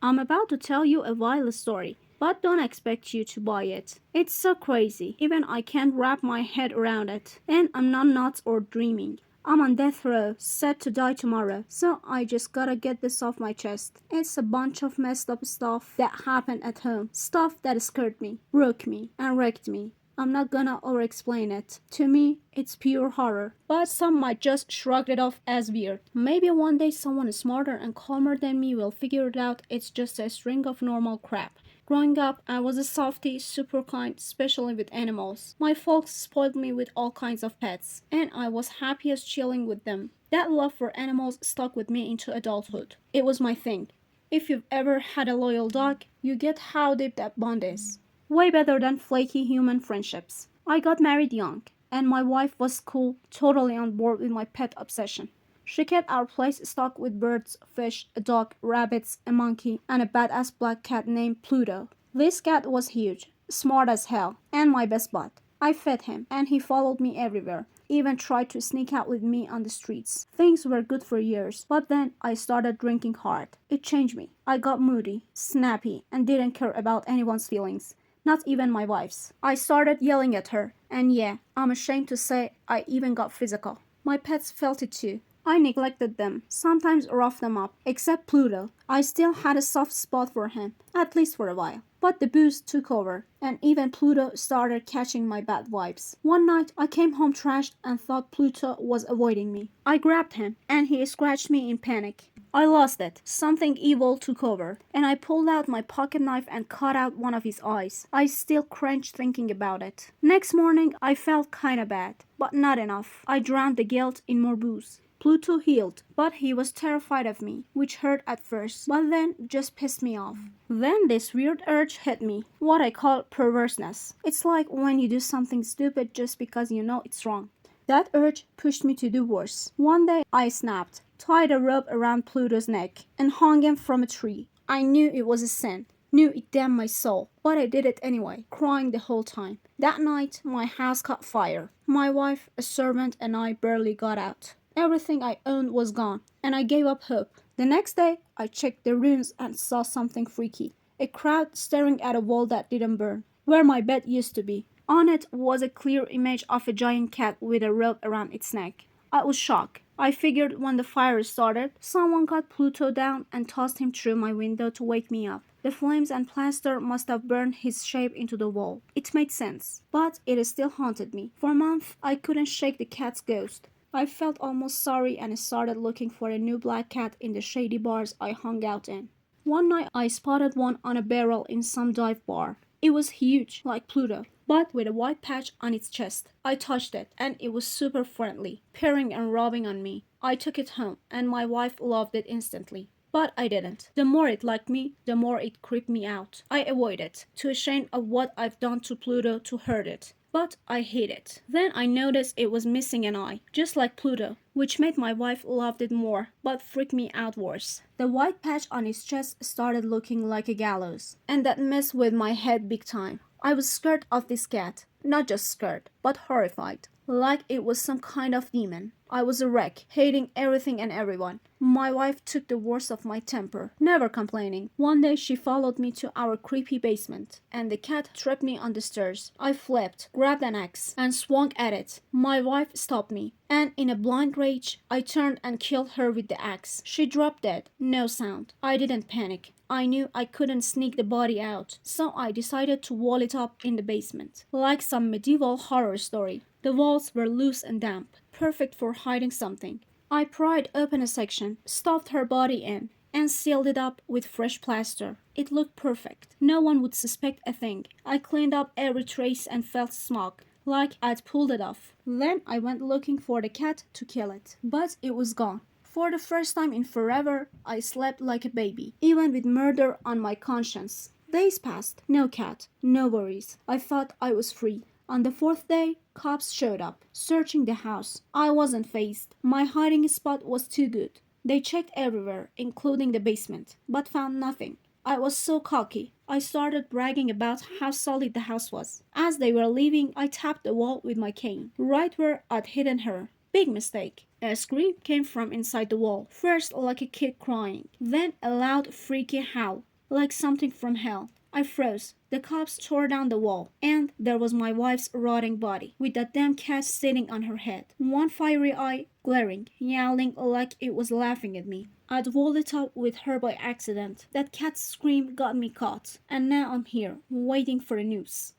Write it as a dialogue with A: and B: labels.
A: I'm about to tell you a wild story, but don't expect you to buy it. It's so crazy, even I can't wrap my head around it. And I'm not nuts or dreaming. I'm on death row, set to die tomorrow, so I just gotta get this off my chest. It's a bunch of messed up stuff that happened at home. Stuff that scared me, broke me, and wrecked me. I'm not gonna over-explain it. To me, it's pure horror. But some might just shrug it off as weird. Maybe one day someone smarter and calmer than me will figure it out it's just a string of normal crap. Growing up, I was a softie, super kind, especially with animals. My folks spoiled me with all kinds of pets, and I was happiest chilling with them. That love for animals stuck with me into adulthood. It was my thing. If you've ever had a loyal dog, you get how deep that bond is. Way better than flaky human friendships. I got married young, and my wife was cool, totally on board with my pet obsession. She kept our place stocked with birds, fish, a dog, rabbits, a monkey, and a badass black cat named Pluto. This cat was huge, smart as hell, and my best bud. I fed him, and he followed me everywhere, even tried to sneak out with me on the streets. Things were good for years, but then I started drinking hard. It changed me. I got moody, snappy, and didn't care about anyone's feelings. Not even my wife's. I started yelling at her, and yeah, I'm ashamed to say I even got physical. My pets felt it too. I neglected them, sometimes roughed them up, except Pluto. I still had a soft spot for him, at least for a while. But the booze took over, and even Pluto started catching my bad vibes. One night, I came home trashed and thought Pluto was avoiding me. I grabbed him, and he scratched me in panic. I lost it. Something evil took over, and I pulled out my pocket knife and cut out one of his eyes. I still cringe thinking about it. Next morning, I felt kinda bad, but not enough. I drowned the guilt in more booze. Pluto healed, but he was terrified of me, which hurt at first, but then just pissed me off. Then this weird urge hit me, what I call perverseness. It's like when you do something stupid just because you know it's wrong. That urge pushed me to do worse. One day I snapped, tied a rope around Pluto's neck, and hung him from a tree. I knew it was a sin, knew it damned my soul, but I did it anyway, crying the whole time. That night, my house caught fire. My wife, a servant, and I barely got out. Everything I owned was gone, and I gave up hope. The next day, I checked the ruins and saw something freaky. A crowd staring at a wall that didn't burn, where my bed used to be. On it was a clear image of a giant cat with a rope around its neck. I was shocked. I figured when the fire started, someone got Pluto down and tossed him through my window to wake me up. The flames and plaster must have burned his shape into the wall. It made sense, but it still haunted me. For a month, I couldn't shake the cat's ghost. I felt almost sorry and started looking for a new black cat in the shady bars I hung out in. One night I spotted one on a barrel in some dive bar. It was huge, like Pluto, but with a white patch on its chest. I touched it, and it was super friendly, purring and rubbing on me. I took it home, and my wife loved it instantly. But I didn't. The more it liked me, the more it creeped me out. I avoided it, too ashamed of what I've done to Pluto to hurt it. But I hate it. Then I noticed it was missing an eye, just like Pluto, which made my wife love it more, but freaked me out worse. The white patch on its chest started looking like a gallows, and that messed with my head big time. I was scared of this cat. Not just scared, but horrified. Like it was some kind of demon. I was a wreck, hating everything and everyone. My wife took the worst of my temper, never complaining. One day she followed me to our creepy basement, and the cat trapped me on the stairs. I flipped, grabbed an axe, and swung at it. My wife stopped me, and in a blind rage, I turned and killed her with the axe. She dropped dead, no sound. I didn't panic. I knew I couldn't sneak the body out, so I decided to wall it up in the basement, like some medieval horror story. The walls were loose and damp, perfect for hiding something. I pried open a section, stuffed her body in, and sealed it up with fresh plaster. It looked perfect. No one would suspect a thing. I cleaned up every trace and felt smug, like I'd pulled it off. Then I went looking for the cat to kill it, but it was gone. For the first time in forever, I slept like a baby, even with murder on my conscience. Days passed, no cat, no worries. I thought I was free. On the fourth day, cops showed up, searching the house. I wasn't fazed. My hiding spot was too good. They checked everywhere, including the basement, but found nothing. I was so cocky. I started bragging about how solid the house was. As they were leaving, I tapped the wall with my cane, right where I'd hidden her. Big mistake. A scream came from inside the wall, first like a kid crying, then a loud, freaky howl, like something from hell. I froze. The cops tore down the wall, and there was my wife's rotting body, with that damn cat sitting on her head, one fiery eye glaring, yowling like it was laughing at me. I'd walled it up with her by accident. That cat's scream got me caught, and now I'm here, waiting for the news.